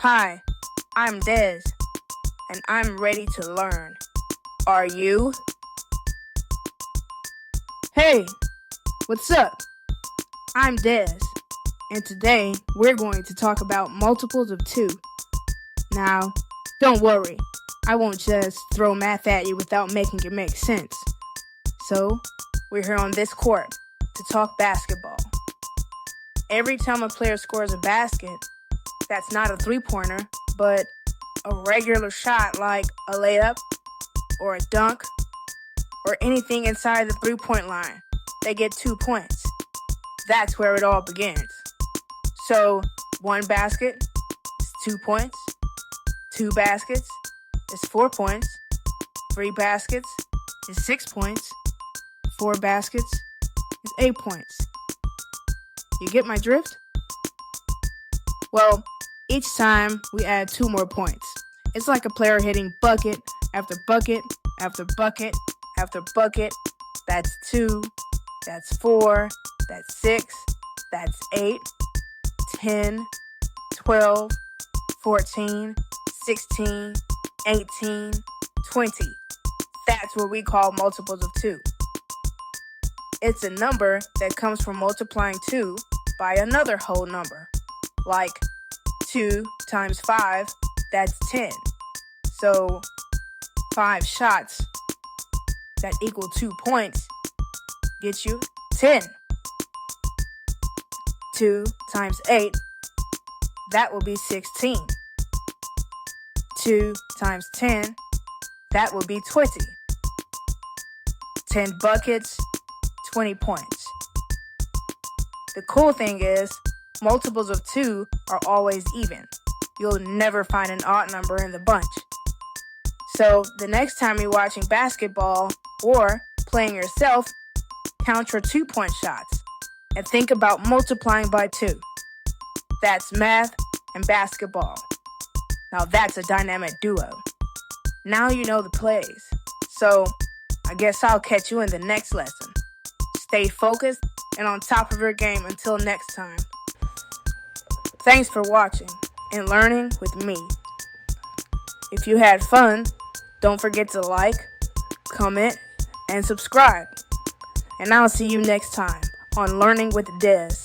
Hi, I'm Dez, and I'm ready to learn. Are you? Hey, what's up? I'm Dez, and today we're going to talk about multiples of 2. Now, don't worry, I won't just throw math at you without making it make sense. So, we're here on this court to talk basketball. Every time a player scores a basket, that's not a three-pointer, but a regular shot like a layup or a dunk or anything inside the three-point line, they get 2 points. That's where it all begins. So 1 basket is 2 points, 2 baskets is 4 points, 3 baskets is 6 points, 4 baskets is 8 points. You get my drift? Well, each time we add 2 more points. It's like a player hitting bucket after bucket after bucket after bucket. That's 2, that's 4, that's 6, that's 8, 10, 12, 14, 16, 18, 20. That's what we call multiples of 2. It's a number that comes from multiplying 2 by another whole number, like 2 times 5, that's 10. So 5 shots that equal 2 points get you 10. 2 times 8, that will be 16. 2 times 10, that will be 20. 10 buckets, 20 points. The cool thing is, multiples of 2 are always even. You'll never find an odd number in the bunch. So the next time you're watching basketball or playing yourself, count your 2-point shots and think about multiplying by 2. That's math and basketball. Now that's a dynamic duo. Now you know the plays. So I guess I'll catch you in the next lesson. Stay focused and on top of your game until next time. Thanks for watching and learning with me. If you had fun, don't forget to like, comment, and subscribe. And I'll see you next time on Learning with Dez.